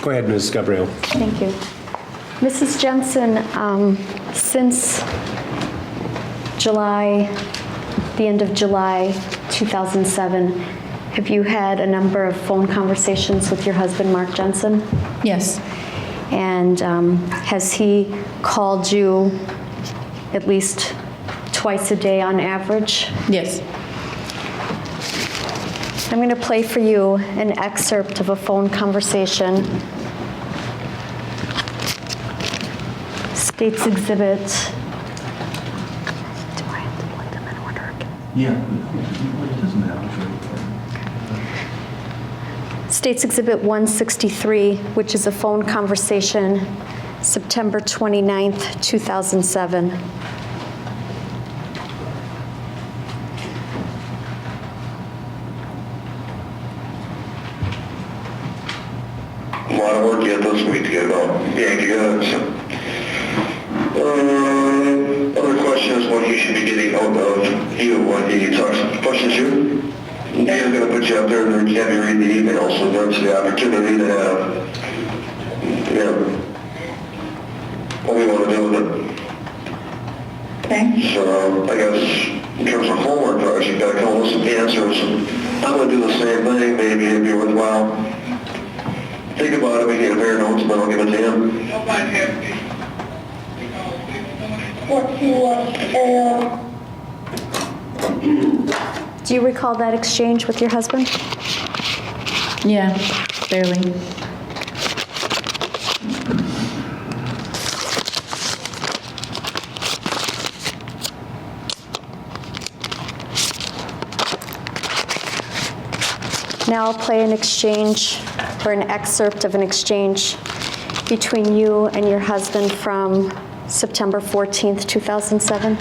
Go ahead, Ms. Gabriel. Thank you. Mrs. Jensen, since the end of July 2007, have you had a number of phone conversations with your husband, Mark Jensen? Yes. And has he called you at least twice a day on average? Yes. I'm going to play for you an excerpt of a phone conversation. States Exhibit. Do I have to put them in order? Yeah, it doesn't matter. States Exhibit 163, which is a phone conversation, September 29th, 2007. A lot of work yet this week to get it all yanked together. Other question is what he should be getting out of you when he questions you. Dave's going to put you up there and have you read the email, so that's the opportunity to have, what we want to do with it. Okay. So I guess in terms of homework, you've got to come up with some answers. I'm going to do the same thing, maybe it'd be worthwhile. Think about it, we get a pair of notes, but I'll give it to him. Do you recall that exchange with your husband? Yeah, barely. Now I'll play an exchange or an excerpt of an exchange between you and your husband from September 14th, 2007.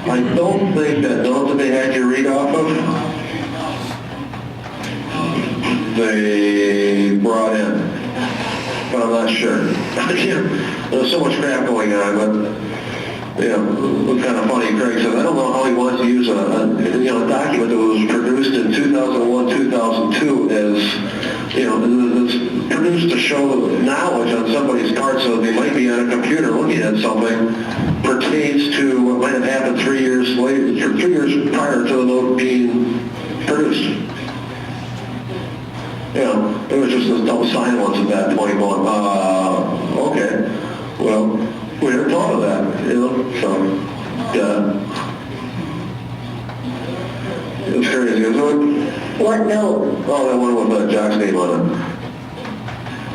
I don't think that note that they had you read off of, they brought in, but I'm not sure. There's so much crap going on, but, it was kind of funny. Craig said, I don't know how he wants to use a document that was produced in 2001, 2002 as, it's produced to show knowledge on somebody's part so they might be on a computer looking at something pertains to what might have happened 3 years later, 3 years prior to the note being produced. It was just this dumb silence at that point going, okay, well, we never thought of that, so, it's crazy, isn't it? What note? Oh, that one with Jack's name on it.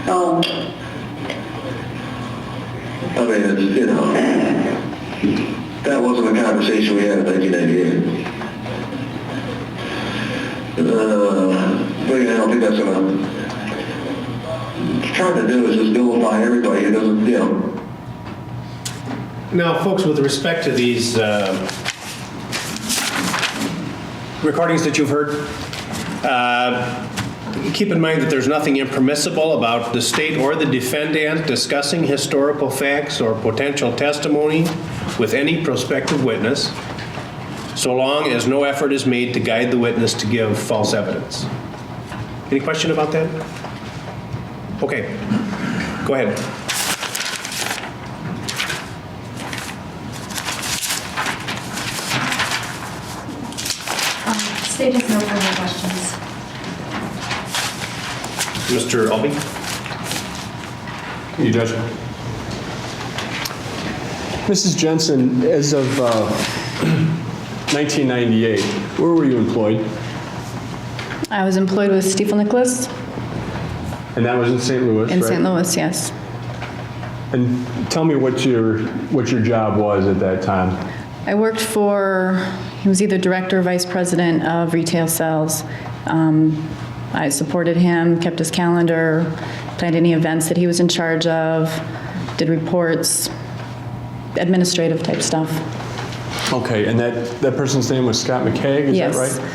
Oh, I mean, it's, that wasn't a conversation we had in 1998. But yeah, I don't think that's what I'm trying to do is just vilify everybody who doesn't, Now, folks, with respect to these recordings that you've heard, keep in mind that there's nothing impermissible about the state or the defendant discussing historical facts or potential testimony with any prospective witness, so long as no effort is made to guide the witness to give false evidence. Any question about that? Okay, go ahead. State has no further questions. Mr. Albee? You judge. Mrs. Jensen, as of 1998, where were you employed? I was employed with Stiefel Nicholas And that was in St. Louis, in right? St. Louis, yes. And tell me what your job was at that time. I worked for, he was either director or vice president of retail sales. I supported him, kept his calendar, planned any events that he was in charge of, did reports, administrative type stuff. Okay, and that person's name was Scott McKaig, is Yes. that right?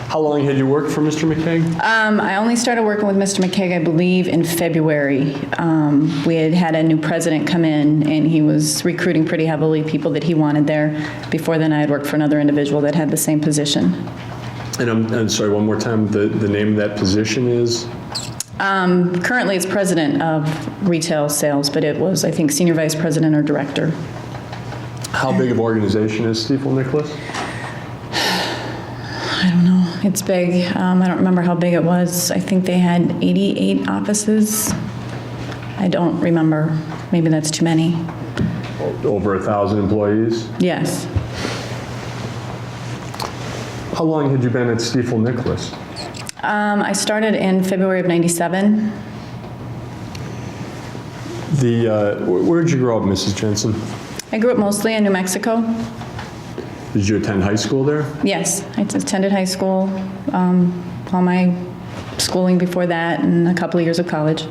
How long had you worked for Mr. McKaig? I only started working with Mr. McKaig, I believe, in February. We had a new president come in, and he was recruiting pretty heavily people that he wanted there. Before then, I had worked for another individual that had the same position. And I'm sorry, one more time, the name of that position is? Currently, it's president of retail sales, but it was, I think, senior vice president or director. How big of an organization is Stiefel Nicholas? I don't know. It's big. I don't remember how big it was. I think they had 88 offices. I don't remember. Maybe that's too many. Over 1,000 employees? Yes. How long had you been at Stiefel Nicholas? I started in February of '97. Where did you grow up, Mrs. Jensen? I grew up mostly in New Mexico. Did you attend high school there? Yes, I attended high school, all my schooling before that, and a couple of years of college.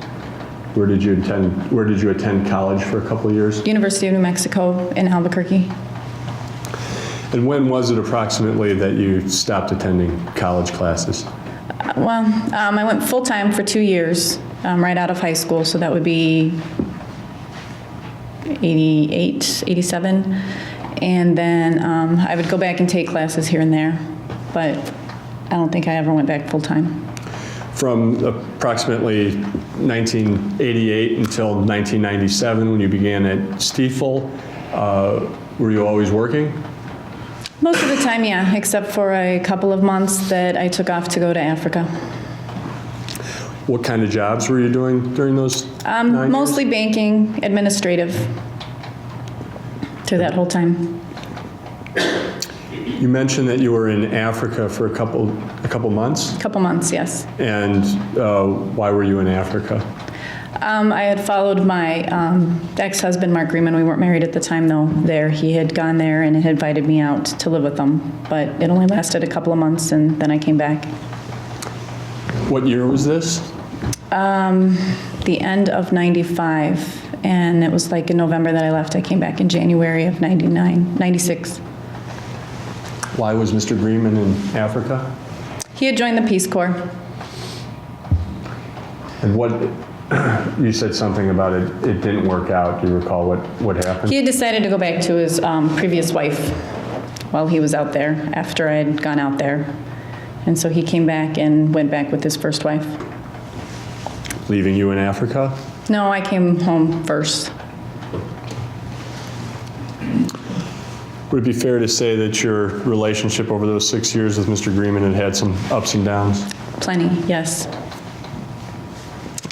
Where did you attend college for a couple of years? University of New Mexico in Albuquerque. And when was it approximately that you stopped attending college classes? Well, I went full-time for 2 years, right out of high school, so that would be 88, 87. And then I would go back and take classes here and there, but I don't think I ever went back full-time. From approximately 1988 until 1997, when you began at Stiefel, were you always working? Most of the time, yeah, except for a couple of months that I took off to go to Africa. What kind of jobs were you doing during those 9 years? Mostly banking, administrative, through that whole time. You mentioned that you were in Africa for a couple months, Couple months, yes. and why were you in Africa? I had followed my ex-husband, Mark Greenman. We weren't married at the time, though, there. He had gone there and had invited me out to live with them, but it only lasted a couple of months, and then I came back. What year was this? The end of '95, and it was like in November that I left. I came back in January of '96. Why was Mr. Greenman in Africa? He had joined the Peace Corps. And what, you said something about it didn't work out. Do you recall what happened? He had decided to go back to his previous wife while he was out there, after I had gone out there. And so he came back and went back with his first wife. Leaving you in Africa? No, I came home first. Would it be fair to say that your relationship over those 6 years with Mr. Greenman had some ups and downs? Plenty, yes.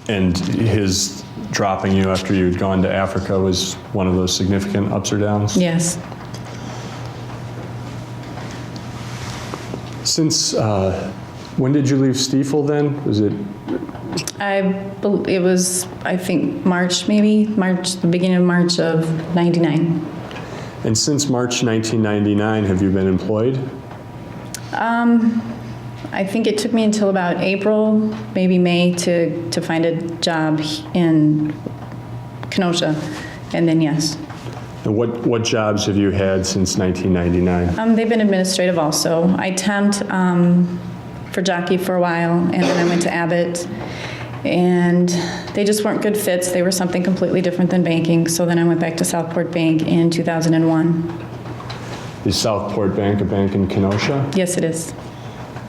And his dropping you after you'd gone to Africa was one of those significant ups or downs? Yes. Since, when did you leave Stiefel then? Was it, It was, I think, March, the beginning of March of '99. and since March 1999, have you been employed? I think it took me until about April, maybe May, to find a job in Kenosha, and then yes. And what jobs have you had since 1999? They've been administrative also. I temped for Jockey for a while, and then I went to Abbott, and they just weren't good fits. They were something completely different than banking, so then I went back to Southport Bank in 2001. Is Southport Bank a bank in Kenosha? Yes, it is.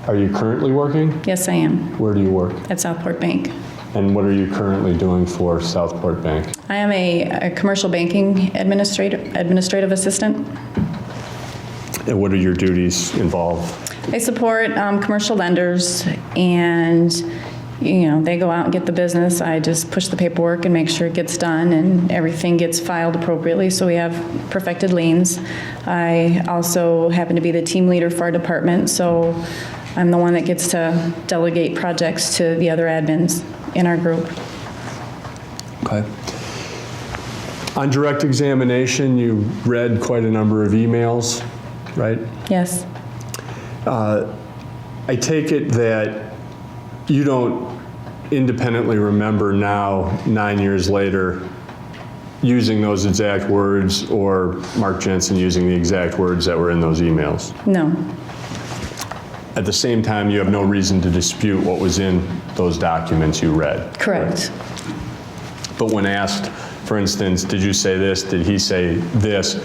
Are you currently working? Yes, I am, Where do you work? at Southport Bank. And what are you currently doing for Southport Bank? I am a commercial banking administrative assistant. And what are your duties involved? I support commercial lenders, and they go out and get the business. I just push the paperwork and make sure it gets done and everything gets filed appropriately, so we have perfected liens. I also happen to be the team leader for our department, so I'm the one that gets to delegate projects to the other admins in our group. Okay. On direct examination, you read quite a number of emails, right? Yes, I take it that you don't independently remember now, 9 years later, using those exact words or Mark Jensen using the exact words that were in those emails. no, At the same time, you have no reason to dispute what was in those documents you read. correct. But when asked, for instance, did you say this, did he say this,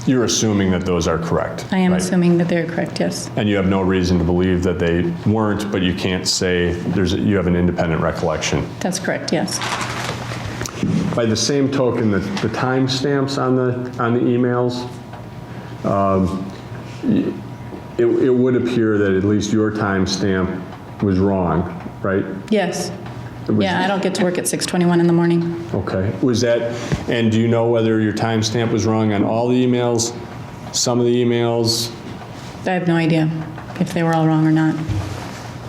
you're assuming that those are correct. I am right? assuming that they're correct, yes. And you have no reason to believe that they weren't, but you can't say you have an independent recollection. That's correct, yes. By the same token, the timestamps on the emails, it would appear that at least your timestamp was wrong, right? Yes. It was- Yeah, I don't get to work at 6:21 in the morning. Okay. Was that, and do you know whether your timestamp was wrong on all the emails, some of the emails? I have no idea if they were all wrong or not.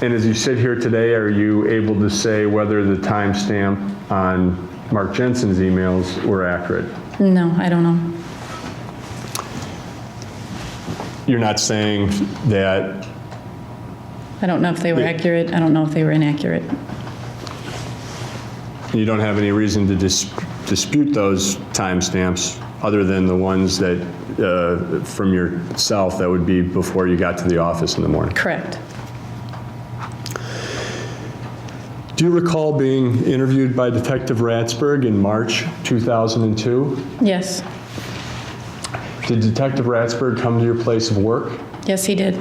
And as you sit here today, are you able to say whether the timestamp on Mark Jensen's emails were accurate? No, I don't know. You're not saying that, I don't know if they were accurate. I don't know if they were inaccurate. you don't have any reason to dispute those timestamps other than the ones that, from yourself, that would be before you got to the office in the morning? Correct. Do you recall being interviewed by Detective Ratsberg in March 2002? Yes. Did Detective Ratsberg come to your place of work? Yes, he did.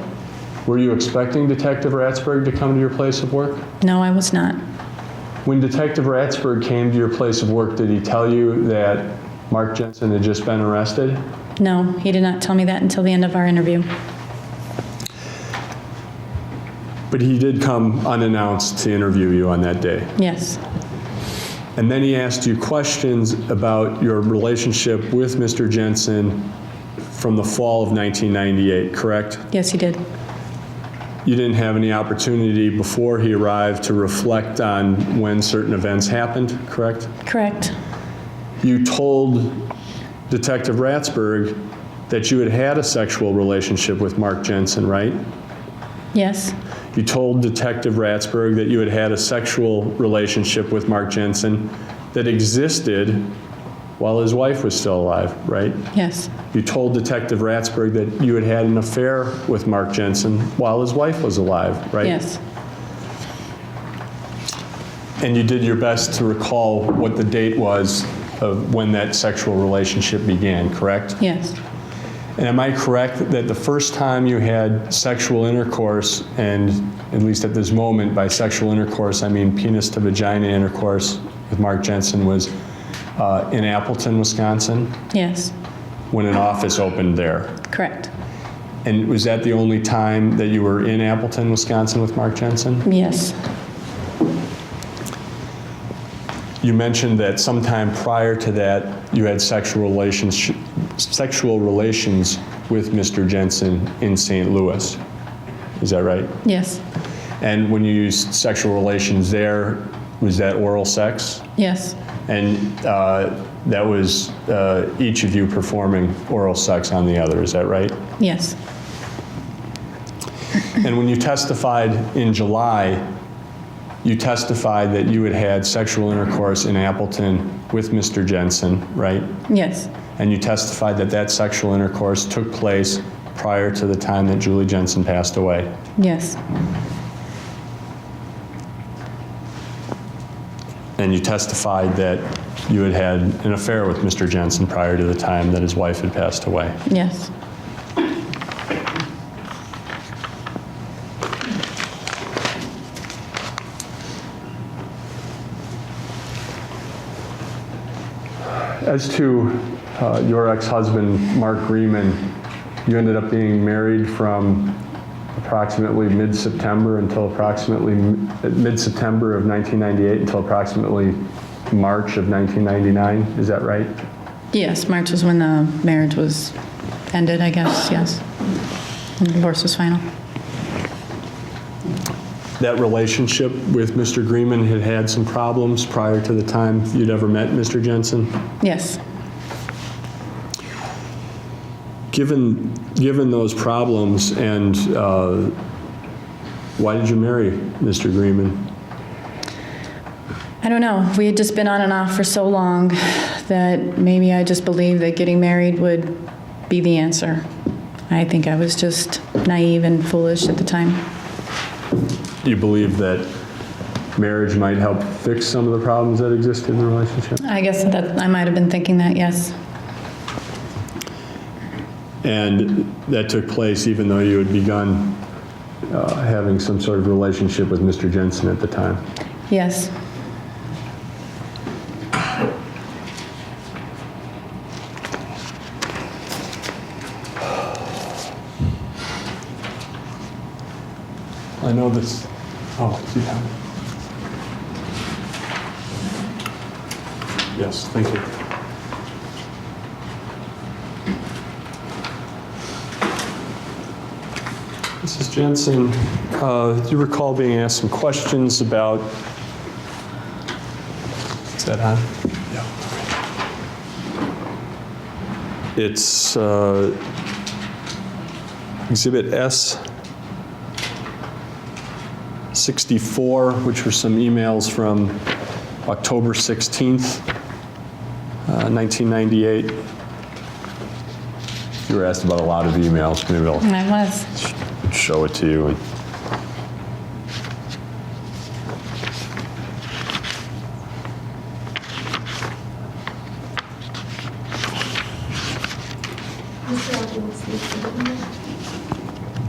Were you expecting Detective Ratsberg to come to your place of work? No, I was not. When Detective Ratsberg came to your place of work, did he tell you that Mark Jensen had just been arrested? No, he did not tell me that until the end of our interview. But he did come unannounced to interview you on that day. Yes. And then he asked you questions about your relationship with Mr. Jensen from the fall of 1998, correct? Yes, he did. You didn't have any opportunity before he arrived to reflect on when certain events happened, correct? Correct. You told Detective Ratsberg that you had had a sexual relationship with Mark Jensen, right? Yes. You told Detective Ratsberg that you had had a sexual relationship with Mark Jensen that existed while his wife was still alive, right? Yes. You told Detective Ratsberg that you had had an affair with Mark Jensen while his wife was alive, right? Yes. And you did your best to recall what the date was of when that sexual relationship began, correct? Yes. And am I correct that the first time you had sexual intercourse, and at least at this moment, by sexual intercourse, I mean penis to vagina intercourse with Mark Jensen, was in Appleton, Wisconsin, Yes. when an office opened there? Correct. And was that the only time that you were in Appleton, Wisconsin with Mark Jensen? Yes. You mentioned that sometime prior to that, you had sexual relations with Mr. Jensen in St. Louis. Is that right? Yes. And when you used sexual relations there, was that oral sex? Yes. And that was each of you performing oral sex on the other, is that right? Yes. And when you testified in July, you testified that you had had sexual intercourse in Appleton with Mr. Jensen, right? Yes. And you testified that that sexual intercourse took place prior to the time that Julie Jensen passed away. Yes. And you testified that you had had an affair with Mr. Jensen prior to the time that his wife had passed away. Yes. As to your ex-husband, Mark Grieman, you ended up being married from approximately mid-September until approximately mid-September of 1998 until approximately March of 1999. Is that right? Yes. March was when the marriage was ended, I guess. Yes. And the divorce was final. that relationship with Mr. Greenman had had some problems prior to the time you'd ever met Mr. Jensen? Yes. Given those problems, and why did you marry Mr. Greenman? I don't know. We had just been on and off for so long that maybe I just believed that getting married would be the answer. I think I was just naive and foolish at the time. You believe that marriage might help fix some of the problems that existed in the relationship? I guess that I might have been thinking that, yes. And that took place even though you had begun having some sort of relationship with Mr. Jensen at the time? Yes. I know this. Oh, yeah. Yes, thank you. Mrs. Jensen, do you recall being asked some questions about, is that on? Yeah. It's Exhibit S 64, which were some emails from October 16th, 1998. You were asked about a lot of emails. Maybe I'll I was. show it to you. And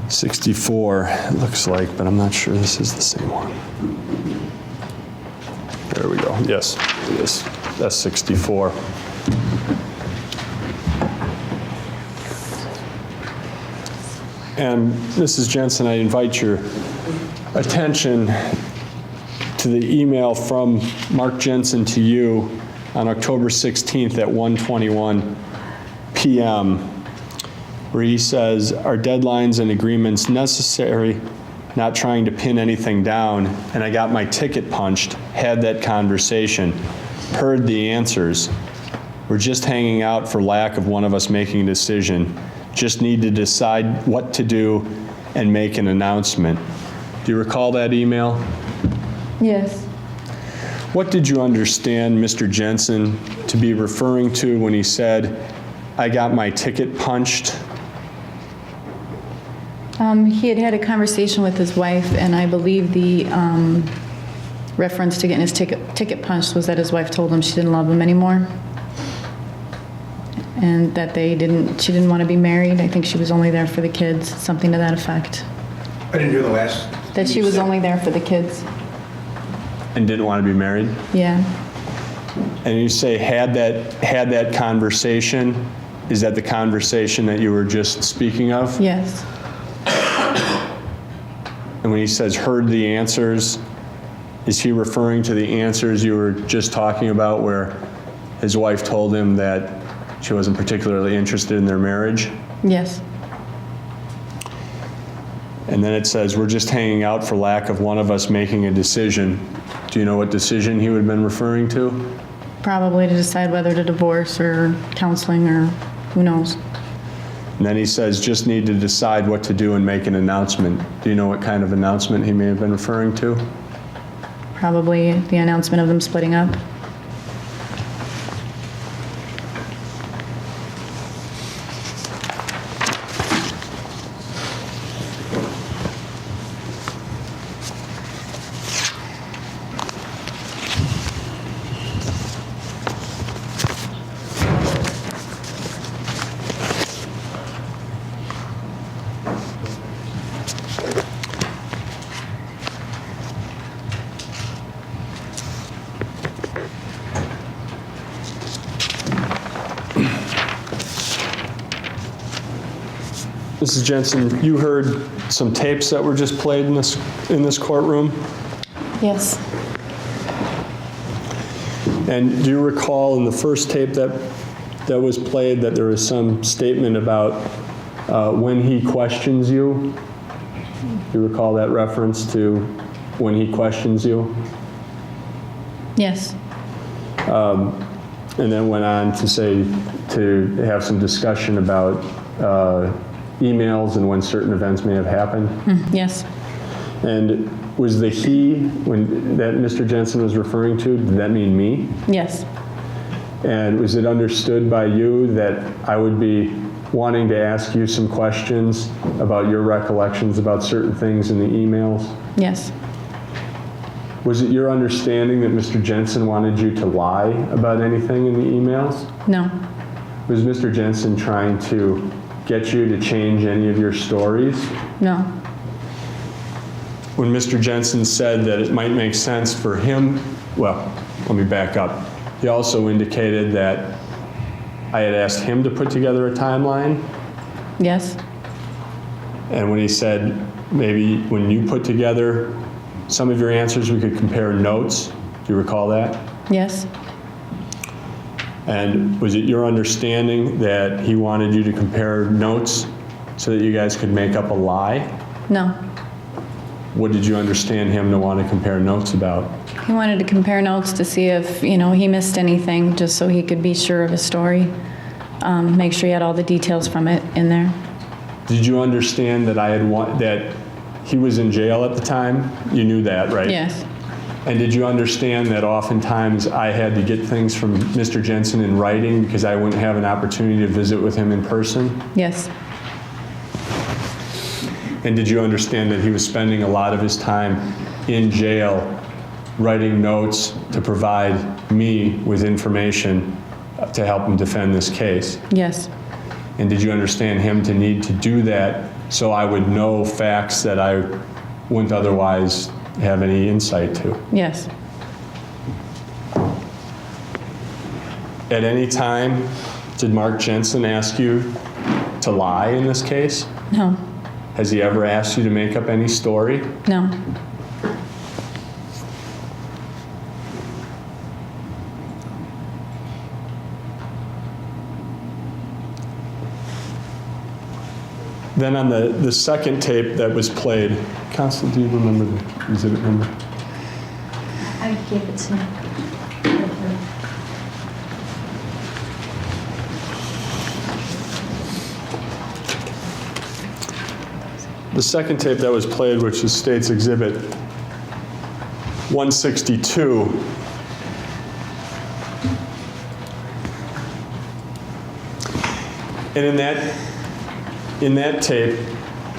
'64, it looks like, but I'm not sure this is the same one. There we go. Yes, it is. That's 64. And Mrs. Jensen, I invite your attention to the email from Mark Jensen to you on October 16th at 1:21 p.m., where he says, "Our deadlines and agreements necessary, not trying to pin anything down, and I got my ticket punched, had that conversation, heard the answers. We're just hanging out for lack of one of us making a decision. Just need to decide what to do and make an announcement." Do you recall that email? Yes. What did you understand Mr. Jensen to be referring to when he said, "I got my ticket punched"? He had had a conversation with his wife, and I believe the reference to getting his ticket punched was that his wife told him she didn't love him anymore, and that she didn't want to be married. I think she was only there for the kids, something to that effect. I didn't hear the last. That she was only there for the kids. And didn't want to be married? Yeah. And you say had that conversation, is that the conversation that you were just speaking of? Yes. And when he says heard the answers, is he referring to the answers you were just talking about where his wife told him that she wasn't particularly interested in their marriage? Yes. And then it says, "We're just hanging out for lack of one of us making a decision." Do you know what decision he would have been referring to? Probably to decide whether to divorce or counseling or who knows. And then he says, "Just need to decide what to do and make an announcement." Do you know what kind of announcement he may have been referring to? Probably the announcement of them splitting up. Mrs. Jensen, you heard some tapes that were just played in this courtroom? Yes. And do you recall in the first tape that was played that there was some statement about when he questions you? Do you recall that reference to when he questions you? Yes. And then went on to say, to have some discussion about emails and when certain events may have happened. Yes. And was the he that Mr. Jensen was referring to, did that mean me? Yes. And was it understood by you that I would be wanting to ask you some questions about your recollections about certain things in the emails? Yes. Was it your understanding that Mr. Jensen wanted you to lie about anything in the emails? No. Was Mr. Jensen trying to get you to change any of your stories? No. When Mr. Jensen said that it might make sense for him, well, let me back up. He also indicated that I had asked him to put together a timeline, Yes. and when he said maybe when you put together some of your answers, we could compare notes. Do you recall that? Yes. And was it your understanding that he wanted you to compare notes so that you guys could make up a lie? No. What did you understand him to want to compare notes about? He wanted to compare notes to see if, he missed anything, just so he could be sure of his story. Make sure he had all the details from it in there. Did you understand that that he was in jail at the time? You knew that, right? Yes. And did you understand that oftentimes I had to get things from Mr. Jensen in writing because I wouldn't have an opportunity to visit with him in person? Yes. And did you understand that he was spending a lot of his time in jail writing notes to provide me with information to help him defend this case? Yes. And did you understand him to need to do that so I would know facts that I wouldn't otherwise have any insight to? Yes. At any time, did Mark Jensen ask you to lie in this case? No. Has he ever asked you to make up any story? No. Then on the second tape that was played, Constable, do you remember the exhibit number? I gave it to him. The second tape that was played, which is State's Exhibit 162, and in that tape,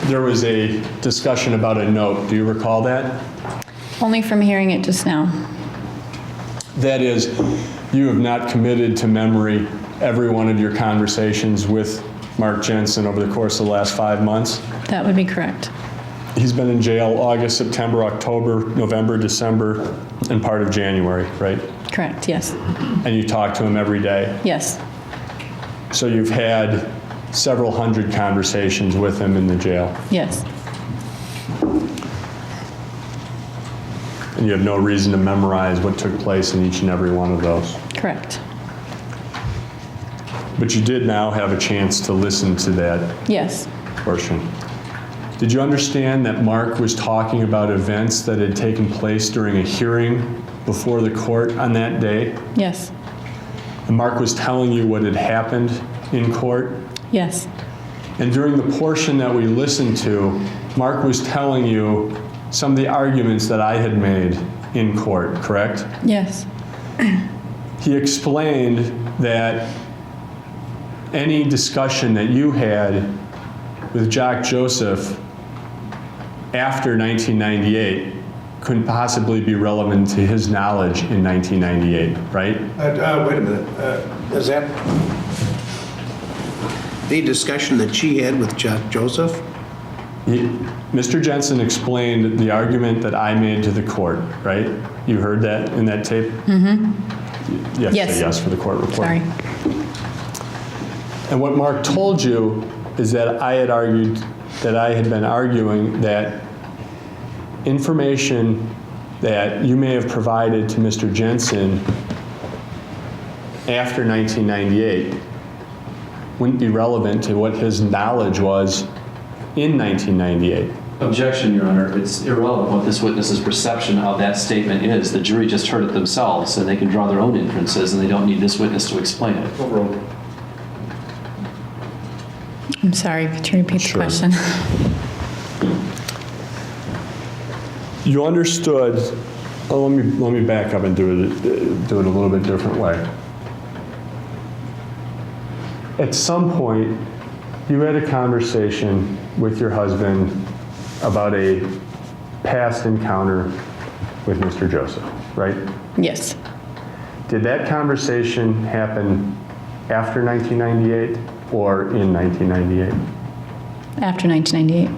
there was a discussion about a note. Do you recall that? Only from hearing it just now. That is, you have not committed to memory every one of your conversations with Mark Jensen over the course of the last 5 months? That would be correct. He's been in jail August, September, October, November, December, and part of January, right? Correct, yes. And you talk to him every day? Yes. So you've had several hundred conversations with him in the jail? Yes. And you have no reason to memorize what took place in each and every one of those? Correct. But you did now have a chance to listen to that Yes. portion. Did you understand that Mark was talking about events that had taken place during a hearing before the court on that day? Yes. And Mark was telling you what had happened in court? Yes. And during the portion that we listened to, Mark was telling you some of the arguments that I had made in court, correct? Yes. He explained that any discussion that you had with Jock Joseph after 1998 couldn't possibly be relevant to his knowledge in 1998, right? Wait a minute. Is that the discussion that she had with Joseph? Mr. Jensen explained the argument that I made to the court, right? You heard that in that tape? Mm-hmm. You have to Yes. say yes for the court report. Sorry. And what Mark told you is that I had been arguing that information that you may have provided to Mr. Jensen after 1998 wouldn't be relevant to what his knowledge was in 1998. Objection, Your Honor. It's irrelevant what this witness's perception of that statement is. The jury just heard it themselves, and they can draw their own inferences, and they don't need this witness to explain it. I'm sorry, could you repeat the question? You understood, let me back up and do it a little bit different way. At some point, you had a conversation with your husband about a past encounter with Mr. Joseph, right? Yes. Did that conversation happen after 1998 or in 1998? After 1998.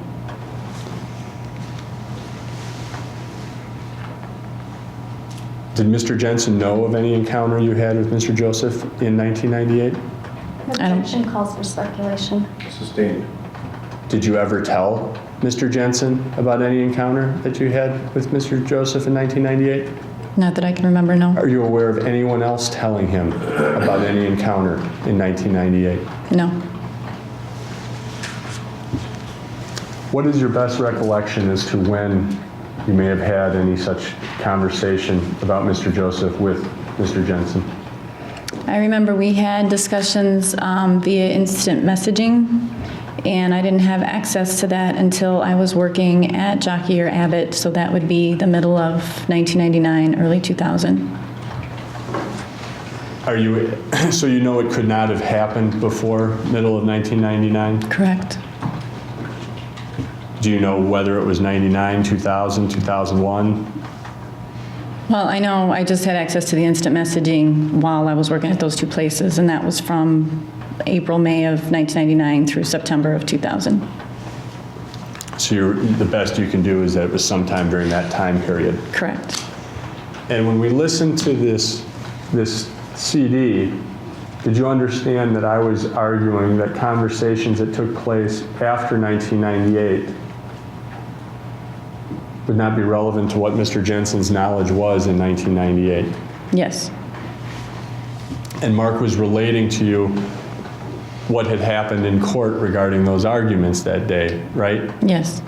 Did Mr. Jensen know of any encounter you had with Mr. Joseph in 1998? Objection calls for speculation. Sustained. Did you ever tell Mr. Jensen about any encounter that you had with Mr. Joseph in 1998? Not that I can remember, no. Are you aware of anyone else telling him about any encounter in 1998? No. What is your best recollection as to when you may have had any such conversation about Mr. Joseph with Mr. Jensen? I remember we had discussions via instant messaging, and I didn't have access to that until I was working at Jockey or Abbott, so that would be the middle of 1999, early 2000. So you know it could not have happened before middle of 1999? Correct. Do you know whether it was 99, 2000, 2001? Well, I know I just had access to the instant messaging while I was working at those two places, and that was from April, May of 1999 through September of 2000. So the best you can do is that it was sometime during that time period. Correct. And when we listened to this CD, did you understand that I was arguing that conversations that took place after 1998 would not be relevant to what Mr. Jensen's knowledge was in 1998? Yes. And Mark was relating to you what had happened in court regarding those arguments that day, right? Yes.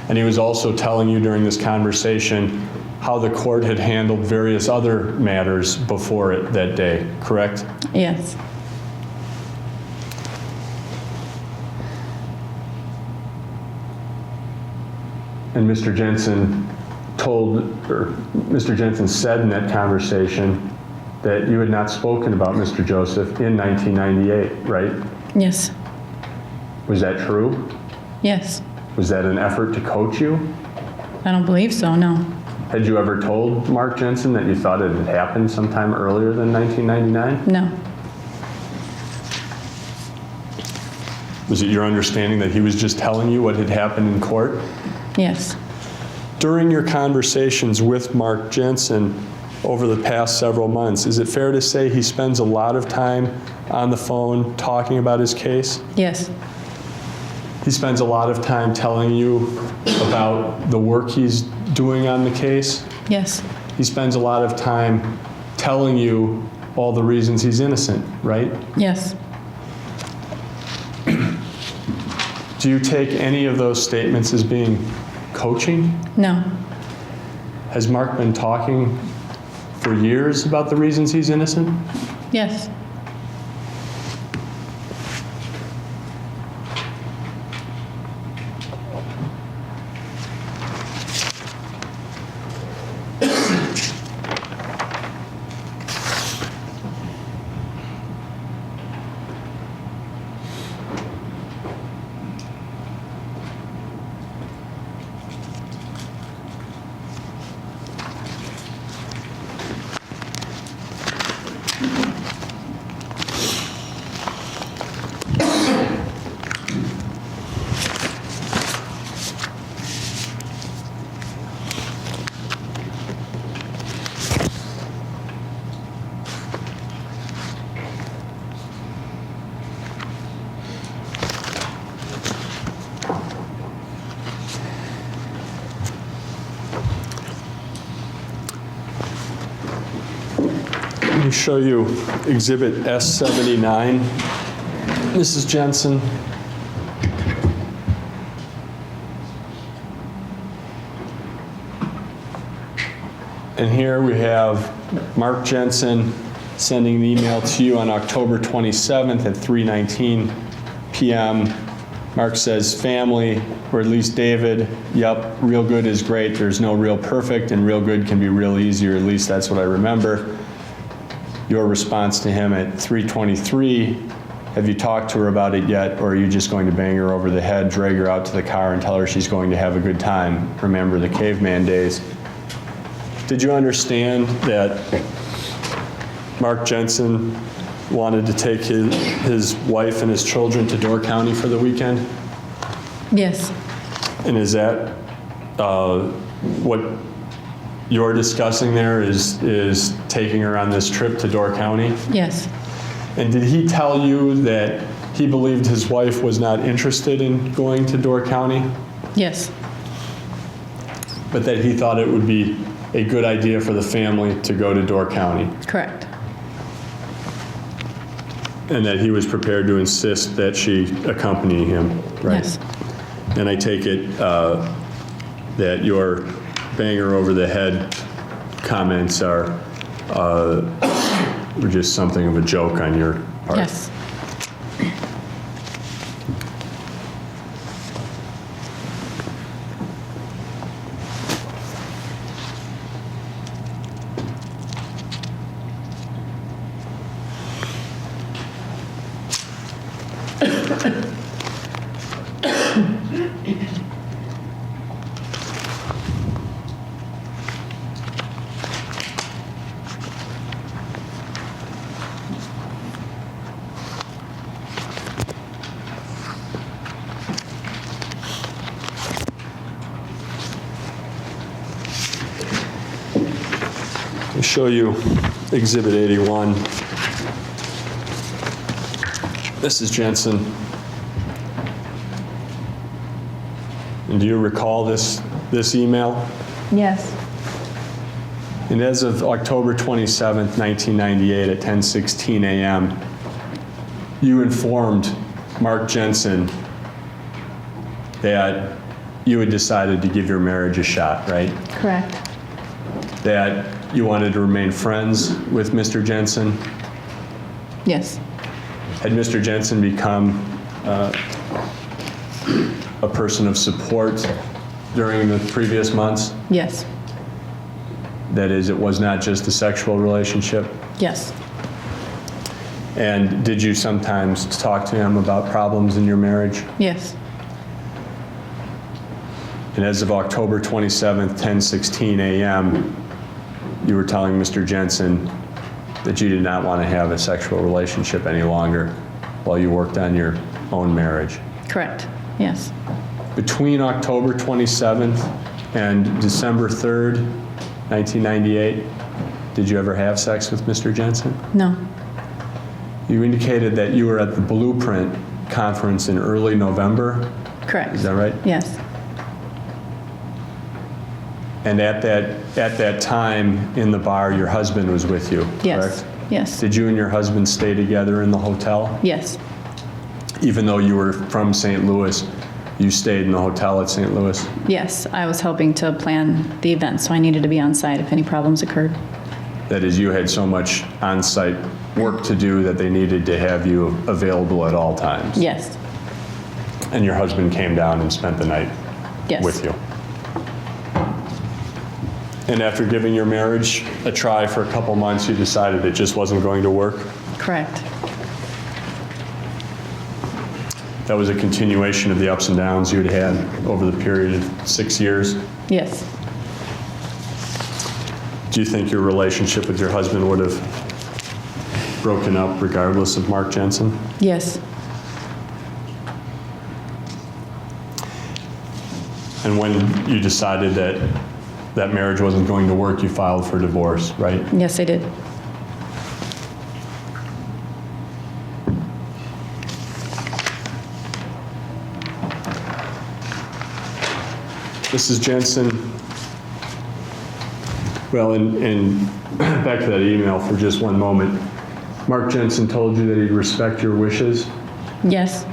And he was also telling you during this conversation how the court had handled various other matters before it that day, correct? Yes. And Mr. Jensen said in that conversation that you had not spoken about Mr. Joseph in 1998, right? Yes. Was that true? Yes. Was that an effort to coach you? I don't believe so, no. Had you ever told Mark Jensen that you thought it had happened sometime earlier than 1999? No. Was it your understanding that he was just telling you what had happened in court? Yes. During your conversations with Mark Jensen over the past several months, is it fair to say he spends a lot of time on the phone talking about his case? Yes. He spends a lot of time telling you about the work he's doing on the case? Yes. He spends a lot of time telling you all the reasons he's innocent, right? Yes. Do you take any of those statements as being coaching? No. Has Mark been talking for years about the reasons he's innocent? Yes. Let me show you Exhibit S79. Mrs. Jensen. And here we have Mark Jensen sending the email to you on October 27th at 3:19 p.m. Mark says, family, or at least David, yep, real good is great. There's no real perfect, and real good can be real easy, or at least that's what I remember. Your response to him at 3:23, have you talked to her about it yet, or are you just going to bang her over the head, drag her out to the car, and tell her she's going to have a good time? Remember the caveman days. Did you understand that Mark Jensen wanted to take his wife and his children to Door County for the weekend? Yes. And is that what you're discussing there is taking her on this trip to Door County? Yes. And did he tell you that he believed his wife was not interested in going to Door County, Yes. but that he thought it would be a good idea for the family to go to Door County? Correct. And that he was prepared to insist that she accompany him, right? Yes. And I take it that your banger over the head comments were just something of a joke on your part? Yes. I'll show you Exhibit 81. This is Jensen. And do you recall this email? Yes. And as of October 27th, 1998 at 10:16 a.m., you informed Mark Jensen that you had decided to give your marriage a shot, right? Correct. That you wanted to remain friends with Mr. Jensen. Yes. Had Mr. Jensen become a person of support during the previous months? Yes. That is, it was not just a sexual relationship? Yes. And did you sometimes talk to him about problems in your marriage? Yes. And as of October 27th, 10:16 a.m., you were telling Mr. Jensen that you did not want to have a sexual relationship any longer while you worked on your own marriage. Correct. Yes. Between October 27th and December 3rd, 1998, did you ever have sex with Mr. Jensen? No. You indicated that you were at the Blueprint conference in early November. Correct. Is that right? Yes. And at that time in the bar, your husband was with you, Yes. correct? Yes. Did you and your husband stay together in the hotel? Yes. Even though you were from St. Louis, you stayed in the hotel at St. Louis? Yes. I was helping to plan the event, so I needed to be on site if any problems occurred. That is, you had so much on-site work to do that they needed to have you available at all times? Yes. And your husband came down and spent the night Yes. with you? And after giving your marriage a try for a couple months, you decided it just wasn't going to work? Correct. That was a continuation of the ups and downs you had had over the period of 6 years? Yes. Do you think your relationship with your husband would have broken up regardless of Mark Jensen? Yes. And when you decided that that marriage wasn't going to work, you filed for divorce, right? Yes, I did. Mrs. Jensen, well, and back to that email for just one moment. Mark Jensen told you that he'd respect your wishes, Yes.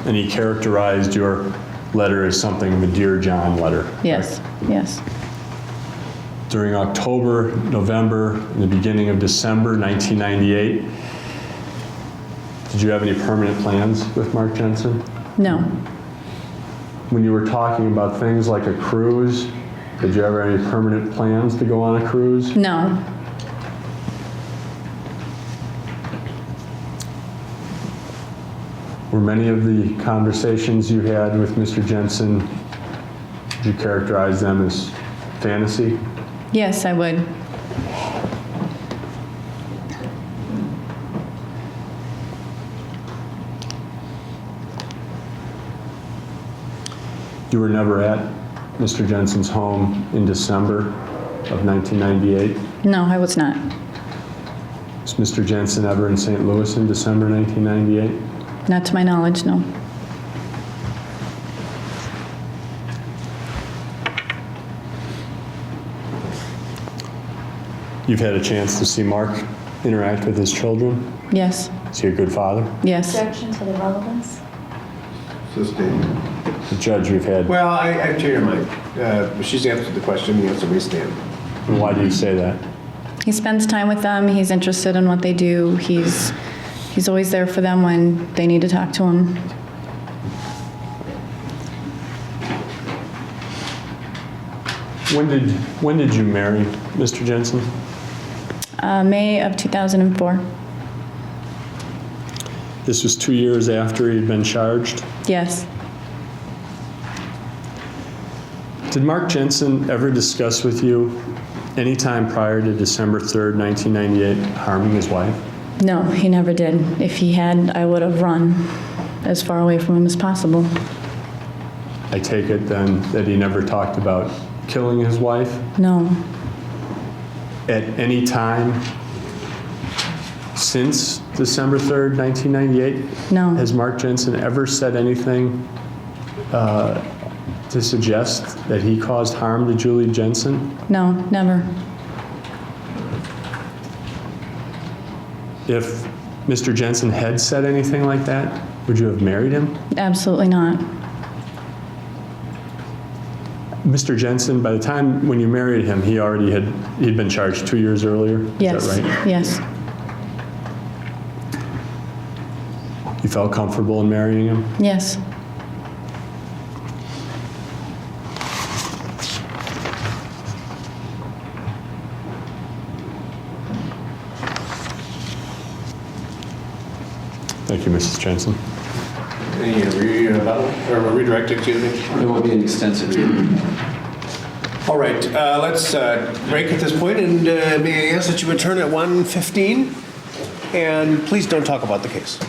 and he characterized your letter as something of a Dear John letter. Yes. correct? Yes. during October, November, and the beginning of December 1998. Did you have any permanent plans with Mark Jensen? No. When you were talking about things like a cruise, did you ever have any permanent plans to go on a cruise? No. Were many of the conversations you had with Mr. Jensen, would you characterize them as fantasy? Yes, I would. You were never at Mr. Jensen's home in December of 1998? No, I was not. Was Mr. Jensen ever in St. Louis in December 1998? Not to my knowledge, no. You've had a chance to see Mark interact with his children? Yes. Is he a good father? Yes. Objection to the relevance? The judge we've had. Well, I changed her mind. She's answered the question, the answer may stand. And why do you say that? He spends time with them. He's interested in what they do. He's always there for them when they need to talk to him. When did you marry Mr. Jensen? May of 2004. This was 2 years after he had been charged. Yes. Did Mark Jensen ever discuss with you any time prior to December 3rd, 1998, harming his wife? No, he never did. If he had, I would have run as far away from him as possible. I take it then that he never talked about killing his wife? No. At any time since December 3rd, 1998? No. Has Mark Jensen ever said anything to suggest that he caused harm to Julie Jensen? No, never. If Mr. Jensen had said anything like that, would you have married him? Absolutely not. Mr. Jensen, by the time when you married him, he'd been charged 2 years earlier? Yes. Is that right? Yes. You felt comfortable in marrying him? Yes. Thank you, Mrs. Jensen. Any redirect, excuse me? There won't be an extensive reading. All right, let's break at this point, and may I ask that you return at 1:15? And please don't talk about the case.